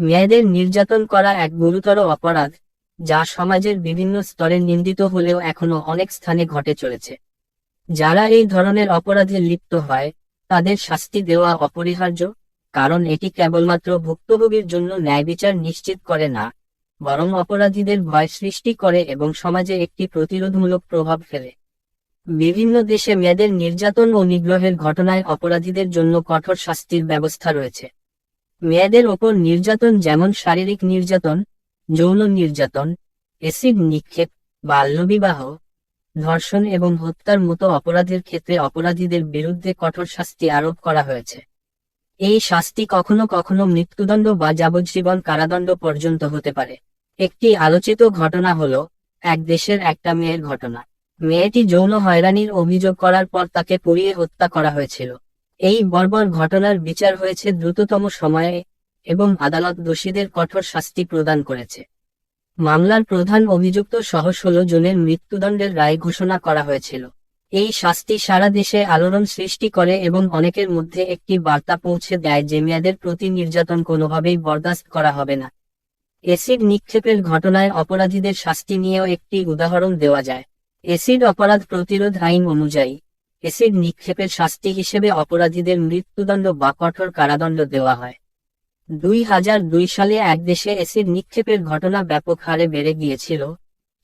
মেয়েদের নির্যাতন করা এক গুরুতর অপরাধ, যা সমাজের বিভিন্ন স্তরে নিন্দিত হলেও এখনো অনেক স্থানে ঘটে চলেছে। যারা এই ধরনের অপরাধে লিপ্ত হয়, তাদের শাস্তি দেওয়া অপরিহার্য, কারণ এটি কেবলমাত্র ভুক্তভোগীর জন্য ন্যায়বিচার নিশ্চিত করে না, বরং অপরাধীদের ভয় সৃষ্টি করে এবং সমাজে একটি প্রতিরোধমূলক প্রভাব ফেলে। বিভিন্ন দেশে মেয়েদের নির্যাতন ও নিগ্রহের ঘটনায় অপরাধীদের জন্য কঠোর শাস্তির ব্যবস্থা রয়েছে। মেয়েদের ওপর নির্যাতন যেমন শারীরিক নির্যাতন, যৌন নির্যাতন, এসিড নিক্ষেপ, বাল্যবিবাহ, ধর্ষণ এবং হত্যার মতো অপরাধের ক্ষেত্রে অপরাধীদের বিরুদ্ধে কঠোর শাস্তি আরোপ করা হয়েছে। এই শাস্তি কখনো কখনো মৃত্যুদণ্ড বা যাবজ্জীবন কারাদণ্ড পর্যন্ত হতে পারে। একটি আলোচিত ঘটনা হলো এক দেশের একটা মেয়ের ঘটনা। মেয়েটি যৌন হয়রানির অভিযোগ করার পর তাকে পুড়িয়ে হত্যা করা হয়েছিল। এই বর্বর ঘটনার বিচার হয়েছে দ্রুততম সময়ে এবং আদালত দোষীদের কঠোর শাস্তি প্রদান করেছে। মামলার প্রধান অভিযুক্ত সহ 16 জনের মৃত্যুদণ্ডের রায় ঘোষণা করা হয়েছিল। এই শাস্তি সারা দেশে আলোড়ন সৃষ্টি করে এবং অনেকের মধ্যে একটি বার্তা পৌঁছে দেয় যে মেয়েদের প্রতি নির্যাতন কোনোভাবেই বরদাস্ত করা হবে না। এসিড নিক্ষেপের ঘটনায় অপরাধীদের শাস্তি নিয়েও একটি উদাহরণ দেওয়া যায়। এসিড অপরাধ প্রতিরোধ আইন অনুযায়ী এসিড নিক্ষেপের শাস্তি হিসেবে অপরাধীদের মৃত্যুদণ্ড বা কঠোর কারাদণ্ড দেওয়া হয়। 2002 সালে এক দেশে এসিড নিক্ষেপের ঘটনা ব্যাপক হারে বেড়ে গিয়েছিল,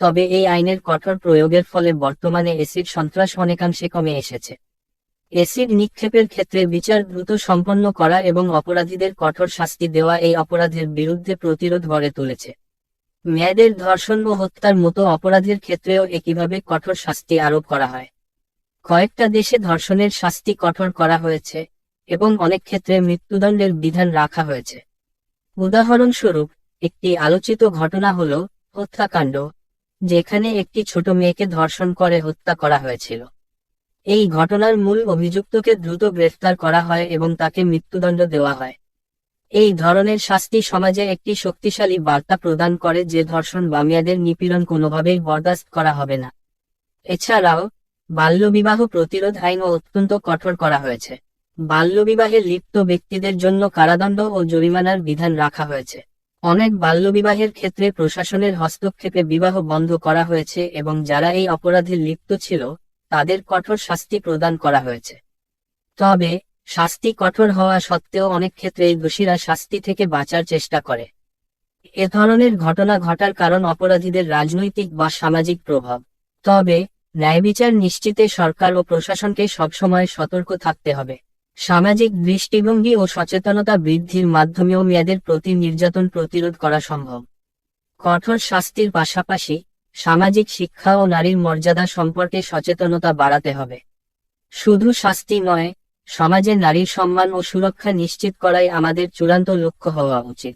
তবে এই আইনের কঠোর প্রয়োগের ফলে বর্তমানে এসিড সন্ত্রাস অনেকাংশে কমে এসেছে। এসিড নিক্ষেপের ক্ষেত্রে বিচার দ্রুত সম্পন্ন করা এবং অপরাধীদের কঠোর শাস্তি দেওয়া এই অপরাধের বিরুদ্ধে প্রতিরোধ গড়ে তুলেছে। মেয়েদের ধর্ষণ ও হত্যার মতো অপরাধের ক্ষেত্রেও একইভাবে কঠোর শাস্তি আরোপ করা হয়। কয়েকটা দেশে ধর্ষণের শাস্তি কঠোর করা হয়েছে এবং অনেক ক্ষেত্রে মৃত্যুদণ্ডের বিধান রাখা হয়েছে। উদাহরণস্বরূপ, একটি আলোচিত ঘটনা হল হত্যাকাণ্ড, যেখানে একটি ছোট মেয়েকে ধর্ষণ করে হত্যা করা হয়েছিল। এই ঘটনার মূল অভিযুক্তকে দ্রুত গ্রেফতার করা হয় এবং তাকে মৃত্যুদণ্ড দেওয়া হয়। এই ধরনের শাস্তি সমাজে একটি শক্তিশালী বার্তা প্রদান করে যে ধর্ষণ বা মেয়েদের নিপীড়ন কোনোভাবেই বরদাস্ত করা হবে না। এছাড়াও বাল্যবিবাহ প্রতিরোধ আইনও অত্যন্ত কঠোর করা হয়েছে। বাল্যবিবাহে লিপ্ত ব্যক্তিদের জন্য কারাদণ্ড ও জরিমানার বিধান রাখা হয়েছে। অনেক বাল্যবিবাহের ক্ষেত্রে প্রশাসনের হস্তক্ষেপে বিবাহ বন্ধ করা হয়েছে এবং যারা এই অপরাধে লিপ্ত ছিল তাদের কঠোর শাস্তি প্রদান করা হয়েছে। তবে শাস্তি কঠোর হওয়া সত্ত্বেও অনেক ক্ষেত্রেই দোষীরা শাস্তি থেকে বাঁচার চেষ্টা করে। এ ধরনের ঘটনা ঘটার কারণ অপরাধীদের রাজনৈতিক বা সামাজিক প্রভাব। তবে ন্যায়বিচার নিশ্চিতে সরকার ও প্রশাসনকে সবসময় সতর্ক থাকতে হবে। সামাজিক দৃষ্টিভঙ্গি ও সচেতনতা বৃদ্ধির মাধ্যমেও মেয়েদের প্রতি নির্যাতন প্রতিরোধ করা সম্ভব। কঠোর শাস্তির পাশাপাশি সামাজিক শিক্ষা ও নারীর মর্যাদা সম্পর্কে সচেতনতা বাড়াতে হবে। শুধু শাস্তি নয়, সমাজে নারীর সম্মান ও সুরক্ষা নিশ্চিত করাই আমাদের চূড়ান্ত লক্ষ্য হওয়া উচিত।